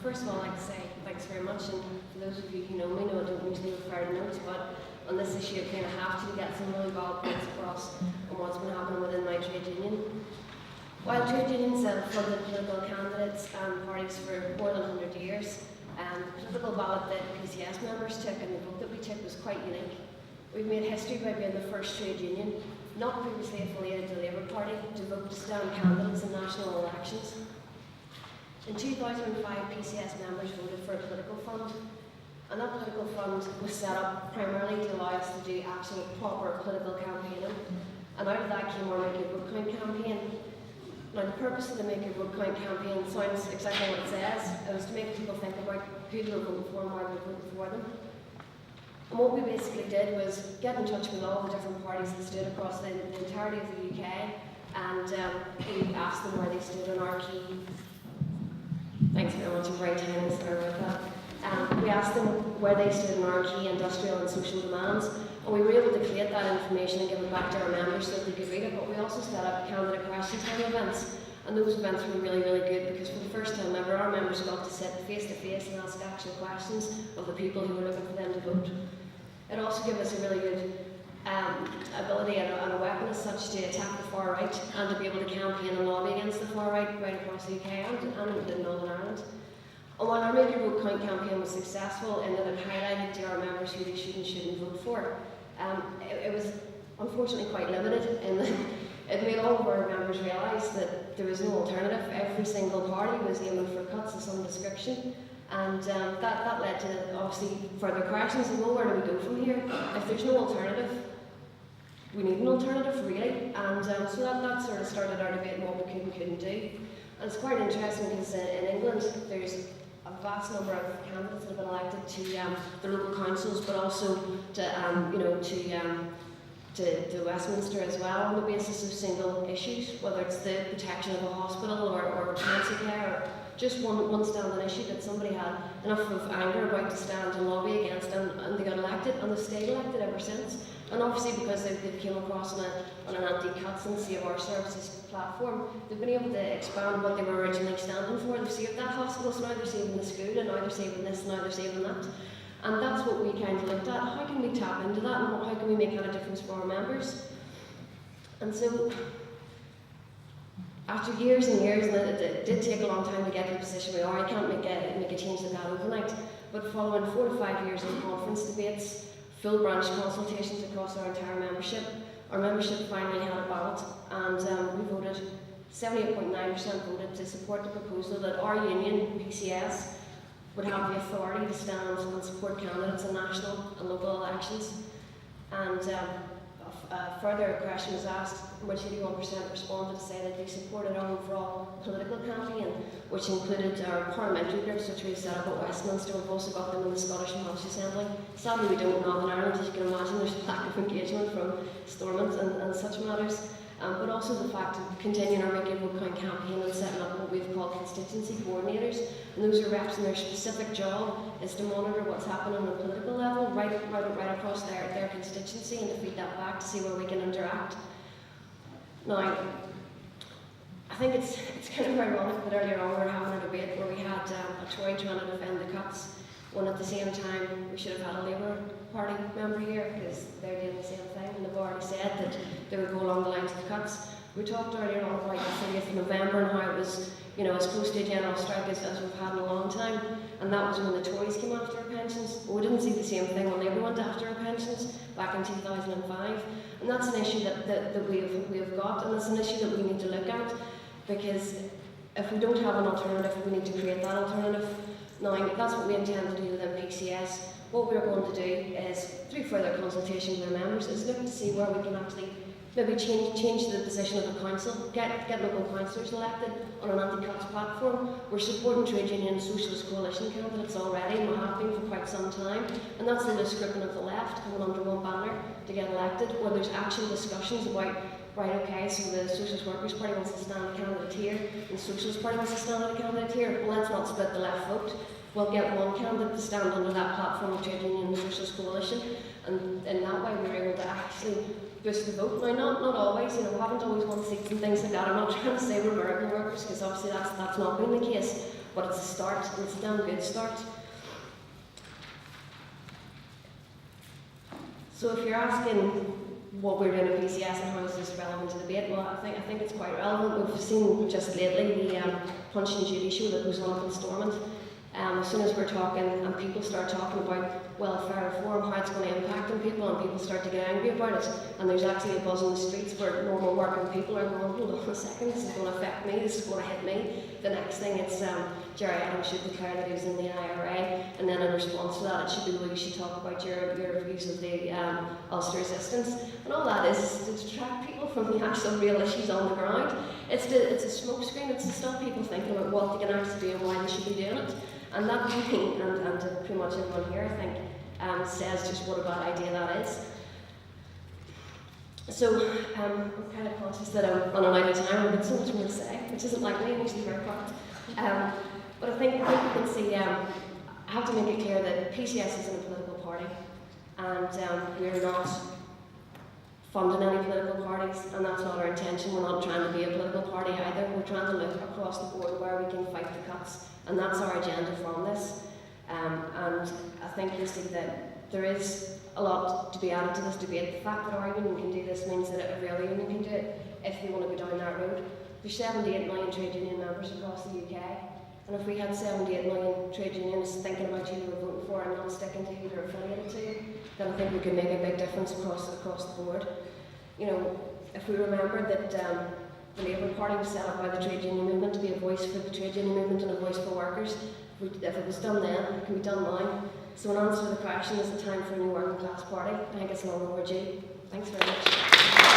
First of all, I'd like to say thanks very much, and for those of you who know me, know I don't usually refer to notes, but on this issue I kind of have to get some really valid points across on what's been happening within my trade union. While trade unions have funded political candidates and parties for more than 100 years, the political ballot that PCS members took and the vote that we took was quite unique. We've made history by being the first trade union, not previously affiliated to the Labour Party, to vote to stand candidates in national elections. In 2005, PCS members voted for a political fund, and that political fund was set up primarily to allow us to do actual proper political campaigning, and out of that came our Make Your Vote Count campaign. Now, the purpose of the Make Your Vote Count campaign sounds exactly what it says. It was to make people think about who they were voting for and why they were voting for them. And what we basically did was get in touch with all the different parties that stood across the entirety of the UK, and we asked them where they stood on our key. Thanks very much, I'm very tiny, sorry about that. We asked them where they stood in our key industrial and social demands, and we were able to collate that information and give it back to our members so that they could read it, but we also set up candidate question time events, and those events were really, really good because for the first time ever our members got to sit face to face and ask actual questions of the people who were looking for them to vote. It also gave us a really good ability and a weapon as such to attack the far right and to be able to campaign and lobby against the far right across the UK and in Northern Ireland. And while our Make Your Vote Count campaign was successful in that it highlighted to our members who they should and shouldn't vote for, it was unfortunately quite limited in that it made all of our members realise that there was no alternative. Every single party was aiming for cuts of some description, and that led to obviously further questions of, well, where do we go from here? If there's no alternative, we need an alternative really, and so that sort of started our debate on what we could and couldn't do. And it's quite interesting because in England there's a vast number of candidates that have been elected to the local councils, but also to Westminster as well, on the basis of single issues, whether it's the protection of a hospital or cancer care, or just one standing issue that somebody had enough of anger about to stand and lobby against, and they got elected, and they've stayed elected ever since. And obviously because they've came across on an anti-cuts and Save Our Services platform, they've been able to expand what they were originally standing for. They've saved that hospital, so now they're saving the school, and now they're saving this, and now they're saving that. And that's what we kind of looked at. How can we tap into that, and how can we make that a difference for our members? And so, after years and years, and it did take a long time to get to the position we are, I can't make a change like that overnight, but following 4 to 5 years of conference debates, full branch consultations across our entire membership, our membership finally had a ballot, and we voted, 78.9% voted to support the proposal that our union, PCS, would have the authority to stand and support candidates in national and local elections. And a further question was asked, in which 81% responded to say that they supported our overall political campaign, which included our parliamentary groups, which we set up at Westminster. We've also got them in the Scottish and Welsh Assembly. Sadly, we don't in Northern Ireland, as you can imagine. There's a lack of engagement from Stormont and such matters. But also the fact of continuing our Make Your Vote Count campaign and setting up what we've called constituency coordinators. And those are reps, and their specific job is to monitor what's happening on the political level, right across their constituency, and to feed that back to see where we can interact. Now, I think it's kind of ironic that earlier on we were having a debate where we had a Tory trying to defend the cuts, when at the same time we should have had a Labour Party member here, because they're doing the same thing, and they've already said that they would go along the lines of the cuts. We talked earlier on about the 30th of November and how it was, as close to a general strike as we've had in a long time, and that was when the Tories came after our pensions. But we didn't see the same thing when Labour went after our pensions back in 2005, and that's an issue that we have got, and it's an issue that we need to look at, because if we don't have an alternative, we need to create that alternative. Now, that's what we intend to do within PCS. What we're going to do is, through further consultation with our members, is look to see where we can actually maybe change the position of the council, get local councillors elected on an anti-cuts platform. We're supporting trade union and socialist coalition candidates already, and we have been for quite some time, and that's the list grouping of the left coming under one banner to get elected, where there's actual discussions about, right, okay, so the Socialist Workers' Party wants to stand a candidate here, and the Socialist Party wants to stand a candidate here. Well, let's not split the left vote. We'll get one candidate to stand under that platform of trade union and socialist coalition, and in that way we were able to actually boost the vote. Now, not always, you know, haven't always won seats and things like that. I'm not trying to say we're miracle workers, because obviously that's not been the case, but it's a start, and it's a damn good start. So if you're asking what we're doing at PCS and how is this relevant to the debate, well, I think it's quite relevant. We've seen just lately the Punch and Judy show that goes on up in Stormont. As soon as we're talking and people start talking about welfare reform, how it's going to impact on people, and people start to get angry about it, and there's actually a buzz in the streets where normal working people are going, hold on a second, this is going to affect me, this is going to hit me. The next thing, it's Jerry Adams should declare that he was in the IRA, and then in response to that, it should be, well, you should talk about your views of the Ulster resistance. And all that is to distract people from the actual real issues on the ground. It's a smoke screen, it's to stop people thinking about what they can actually do and why they should be doing it. And that meeting, and to pretty much everyone here, I think, says just what a bad idea that is. So, I'm kind of conscious that I'm running out of time, I've got so much more to say, which isn't like me, which is very part. But I think you can see, I have to make it clear that PCS isn't a political party, and we're not funding any political parties, and that's not our intention. We're not trying to be a political party either. We're trying to look across the board where we can fight the cuts, and that's our agenda from this. And I think you'll see that there is a lot to be added to this debate. The fact that our union can do this means that every other union can do it if they want to go down that road. There's 78 million trade union members across the UK, and if we had 78 million trade unions thinking about who they were voting for and not sticking to who they're affiliated to, then I think we could make a big difference across the board. You know, if we remember that the Labour Party was set up by the trade union movement to be a voice for the trade union movement and a voice for workers, if it was done then, it can be done now. So in answer to the question, is it time for a new working class party? I think it's long overdue. Thanks very much.